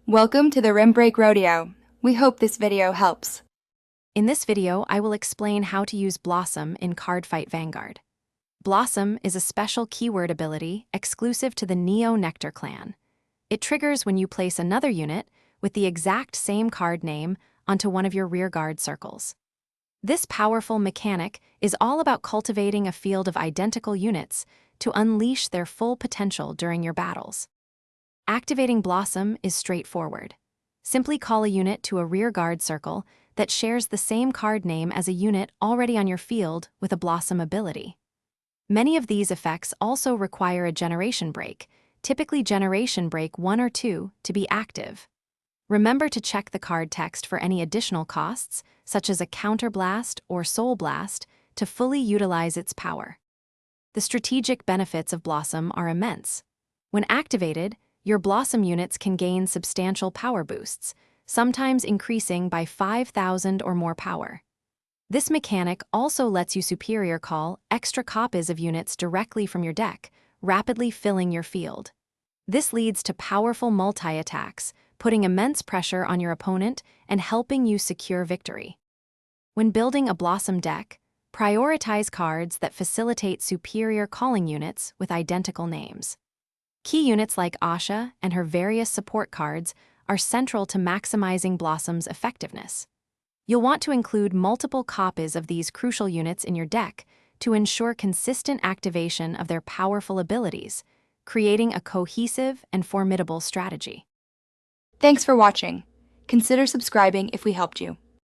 Welcome to the Rim Break Rodeo. We hope this video helps. In this video, I will explain how to use Blossom in Cardfight Vanguard. Blossom is a special keyword ability exclusive to the Neo Nectar clan. It triggers when you place another unit with the exact same card name onto one of your rearguard circles. This powerful mechanic is all about cultivating a field of identical units to unleash their full potential during your battles. Activating Blossom is straightforward. Simply call a unit to a rearguard circle that shares the same card name as a unit already on your field with a Blossom ability. Many of these effects also require a generation break, typically generation break 1 or 2, to be active. Remember to check the card text for any additional costs, such as a counterblast or soul blast, to fully utilize its power. The strategic benefits of Blossom are immense. When activated, your Blossom units can gain substantial power boosts, sometimes increasing by 5,000 or more power. This mechanic also lets you superior call extra copies of units directly from your deck, rapidly filling your field. This leads to powerful multi-attacks, putting immense pressure on your opponent and helping you secure victory. When building a Blossom deck, prioritize cards that facilitate superior calling units with identical names. Key units like Asha and her various support cards are central to maximizing Blossom's effectiveness. You'll want to include multiple copies of these crucial units in your deck to ensure consistent activation of their powerful abilities, creating a cohesive and formidable strategy. Thanks for watching. Consider subscribing if we helped you.